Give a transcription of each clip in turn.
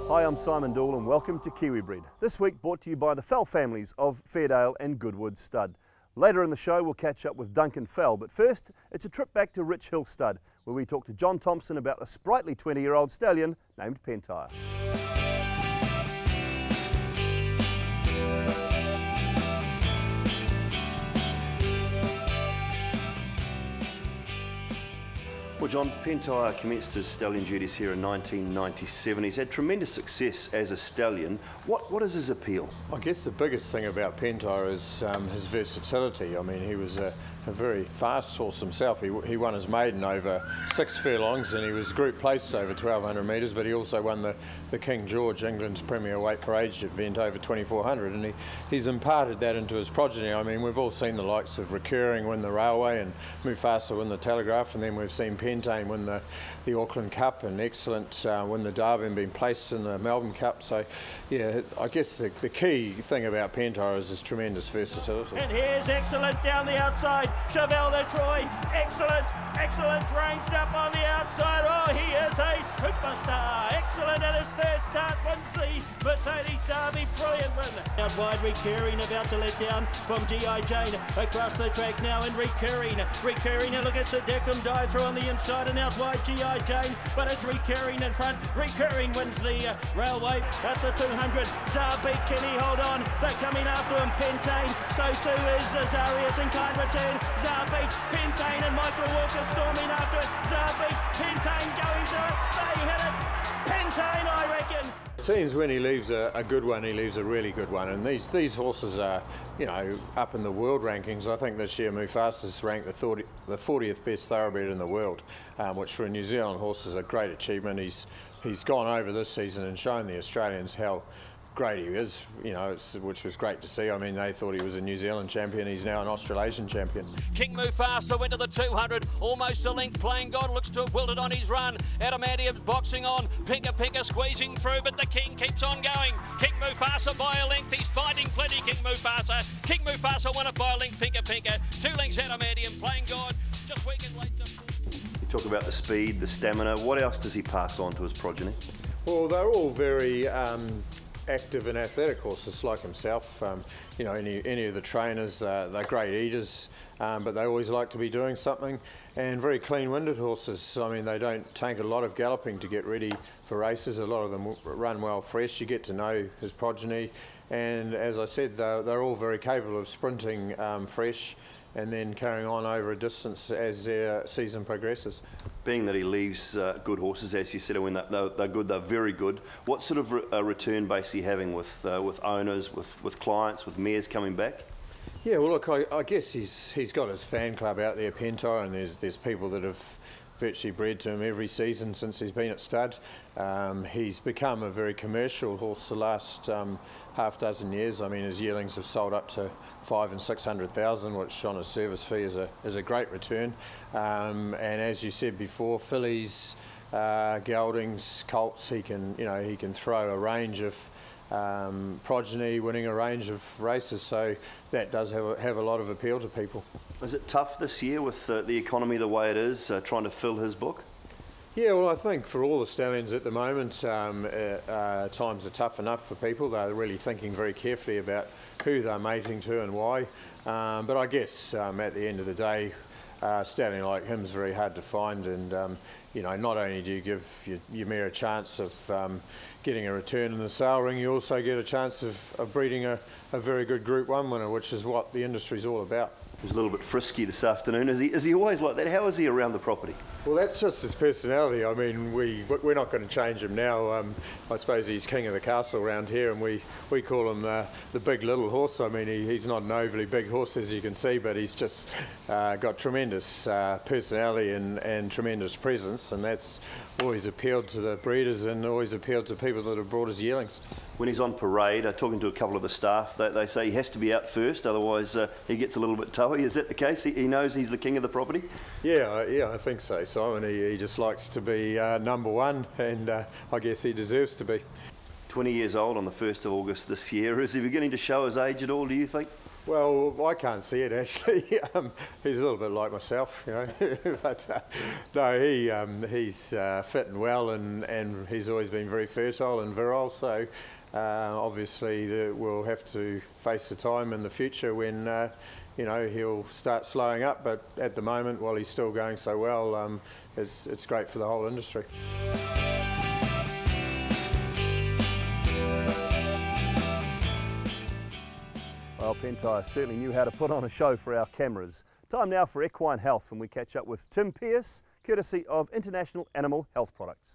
Hi, I'm Simon Doull and welcome to Kiwi Bred. This week brought to you by the Fell families of Fairdale and Goodwood Stud. Later in the show we'll catch up with Duncan Fell, but first it's a trip back to Rich Hill Stud where we talk to John Thompson about a sprightly 20-year-old stallion named Pentire. Well, John, Pentire commenced his stallion duties here in 1997. He's had tremendous success as a stallion. What is his appeal? I guess the biggest thing about Pentire is his versatility. I mean, he was a very fast horse himself. He won his maiden over 6 furlongs and he was group placed over 1,200 metres, but he also won the King George, England's premier weight for aged event, over 2,400, and he's imparted that into his progeny. I mean, we've all seen the likes of Recurring win the Railway and Mufasa win the Telegraph, and then we've seen Pentine win the Auckland Cup and Excellent win the Derby and been placed in the Melbourne Cup. So, yeah, I guess the key thing about Pentire is his tremendous versatility. And here's Excellent down the outside. Chevelle de Troyes, Excellent ranged up on the outside. Oh, he is a superstar. Excellent at his third start, wins the Mercedes Derby. Brilliant win. Out wide, Recurring about to let down from G.I. Jayne across the track now, and Recurring, and look at the Deckham dive through on the inside and out wide G.I. Jayne, but it's Recurring in front. Recurring wins the Railway at the 200. Zarbeat, can he hold on? They're coming after him. Pentine, so too is Zarius in kind return. Zarbeat, Pentine and Michael Walker storming after it. Zarbeat, Pentine going to it. They hit it. Pentine, I reckon. It seems when he leaves a good one, he leaves a really good one. And these horses are, you know, up in the world rankings. I think this year Mufasa's ranked the 40th best thoroughbred in the world, which for a New Zealand horse is a great achievement. He's gone over this season and shown the Australians how great he is, you know, which was great to see. I mean, they thought he was a New Zealand champion. He's now an Australasian champion. King Mufasa went to the 200, almost a length. Playing God looks to have wilted on his run. Adamantium's boxing on. Pinker squeezing through, but the King keeps on going. King Mufasa by a length. He's fighting plenty, King Mufasa. King Mufasa won it by a length. Pinker. 2 lengths Adamantium. Playing God just weakened late. You talk about the speed, the stamina. What else does he pass on to his progeny? Well, they're all very active and athletic horses like himself. You know, any of the trainers, they're great eaters, but they always like to be doing something, and very clean-winded horses. I mean, they don't take a lot of galloping to get ready for races. A lot of them run well fresh. You get to know his progeny, and as I said, they're all very capable of sprinting fresh and then carrying on over a distance as their season progresses. Being that he leaves good horses, as you said, when they're good, they're very good. What sort of return base are you having with owners, with clients, with mares coming back? Yeah, well, look, I guess he's got his fan club out there, Pentire, and there's people that have virtually bred to him every season since he's been at stud. He's become a very commercial horse the last half dozen years. I mean, his yearlings have sold up to 500,000 and 600,000, which on a service fee is a great return. And as you said before, fillies, geldings, colts, he can throw a range of progeny, winning a range of races, so that does have a lot of appeal to people. Is it tough this year with the economy the way it is, trying to fill his book? Yeah, well, I think for all the stallions at the moment, times are tough enough for people. They're really thinking very carefully about who they're mating to and why. But I guess at the end of the day, a stallion like him is very hard to find, and you know, not only do you give your mare a chance of getting a return in the sale ring, you also get a chance of breeding a very good Group 1 winner, which is what the industry's all about. He's a little bit frisky this afternoon. Is he always like that? How is he around the property? Well, that's just his personality. I mean, we're not going to change him now. I suppose he's king of the castle around here, and we call him the big little horse. I mean, he's not an overly big horse, as you can see, but he's just got tremendous personality and tremendous presence, and that's always appealed to the breeders and always appealed to people that have brought his yearlings. When he's on parade, talking to a couple of the staff, they say he has to be out first, otherwise he gets a little bit toey. Is that the case? He knows he's the king of the property? Yeah, I think so, Simon. He just likes to be number one, and I guess he deserves to be. 20 years old on the 1st of August this year. Is he beginning to show his age at all, do you think? Well, I can't see it actually. He's a little bit like myself, you know. But no, he's fit and well, and he's always been very fertile and virile. So obviously we'll have to face the time in the future when you know, he'll start slowing up. But at the moment, while he's still going so well, it's great for the whole industry. Well, Pentire certainly knew how to put on a show for our cameras. Time now for equine health, and we catch up with Tim Pearce, courtesy of International Animal Health Products.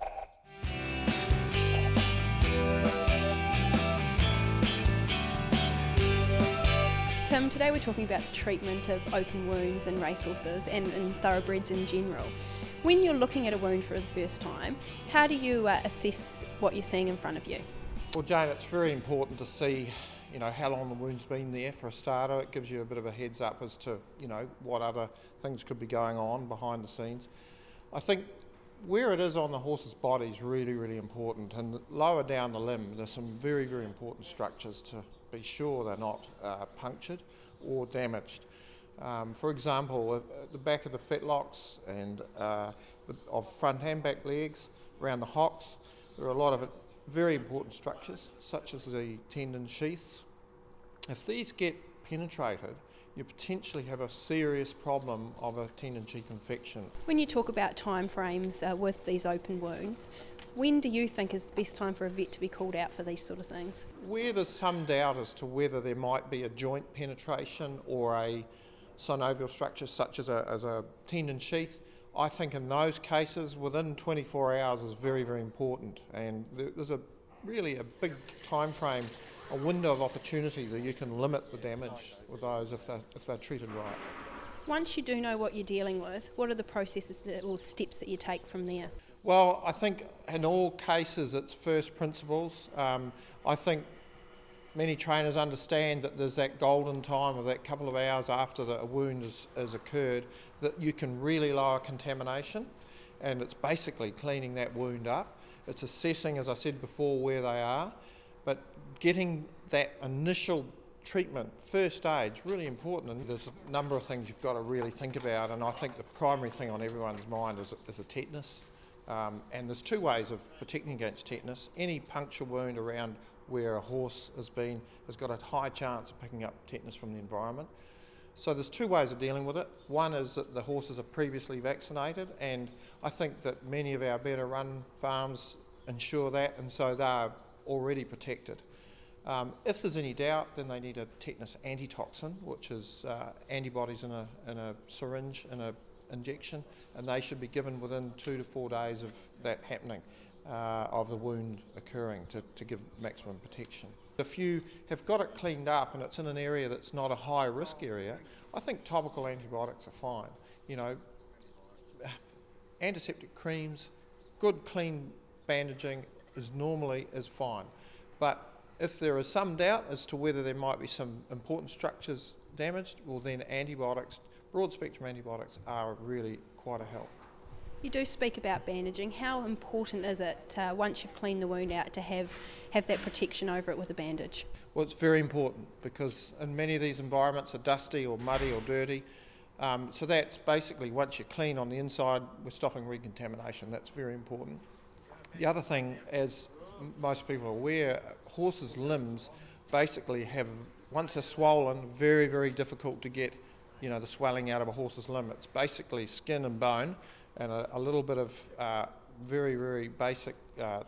Tim, today we're talking about the treatment of open wounds in racehorses and in thoroughbreds in general. When you're looking at a wound for the first time, how do you assess what you're seeing in front of you? Well, Jane, it's very important to see, you know, how long the wound's been there for a starter. It gives you a bit of a heads up as to, you know, what other things could be going on behind the scenes. I think where it is on the horse's body is really, really important, and lower down the limb there's some very, very important structures to be sure they're not punctured or damaged. For example, at the back of the fetlocks and of front and back legs, around the hocks, there are a lot of very important structures, such as the tendon sheaths. If these get penetrated, you potentially have a serious problem of a tendon sheath infection. When you talk about time frames with these open wounds, when do you think is the best time for a vet to be called out for these sort of things? Where there's some doubt as to whether there might be a joint penetration or a synovial structure such as a tendon sheath, I think in those cases within 24 hours is very, very important, and there's really a big time frame, a window of opportunity that you can limit the damage with those if they're treated right. Once you do know what you're dealing with, what are the processes or steps that you take from there? Well, I think in all cases it's first principles. I think many trainers understand that there's that golden time of that couple of hours after a wound has occurred that you can really lower contamination, and it's basically cleaning that wound up. It's assessing, as I said before, where they are, but getting that initial treatment, first aid, is really important. And there's a number of things you've got to really think about, and I think the primary thing on everyone's mind is a tetanus. And there's two ways of protecting against tetanus. Any puncture wound around where a horse has got a high chance of picking up tetanus from the environment. So there's two ways of dealing with it. One is that the horses are previously vaccinated, and I think that many of our better run farms ensure that, and so they're already protected. If there's any doubt, then they need a tetanus antitoxin, which is antibodies in a syringe, in an injection, and they should be given within 2 to 4 days of that happening, of the wound occurring, to give maximum protection. If you have got it cleaned up and it's in an area that's not a high risk area, I think topical antibiotics are fine. You know, antiseptic creams, good clean bandaging is fine. But if there is some doubt as to whether there might be some important structures damaged, well then antibiotics, broad spectrum antibiotics, are really quite a help. You do speak about bandaging. How important is it once you've cleaned the wound out to have that protection over it with a bandage? Well, it's very important because in many of these environments are dusty or muddy or dirty. So that's basically, once you're clean on the inside, we're stopping recontamination. That's very important. The other thing, as most people are aware, horses' limbs basically have, once they're swollen, very, very difficult to get, you know, the swelling out of a horse's limb. It's basically skin and bone and a little bit of very, very basic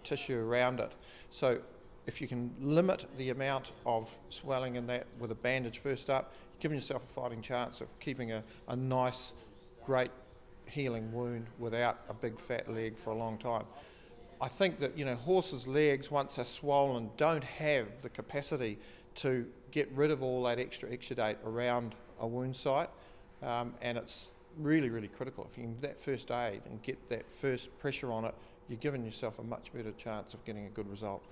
tissue around it. So if you can limit the amount of swelling in that with a bandage first up, you're giving yourself a fighting chance of keeping a nice, great healing wound without a big fat leg for a long time. I think that, you know, horses' legs, once they're swollen, don't have the capacity to get rid of all that extra exudate around a wound site, and it's really, really critical. If you can do that first aid and get that first pressure on it, you're giving yourself a much better chance of getting a good result.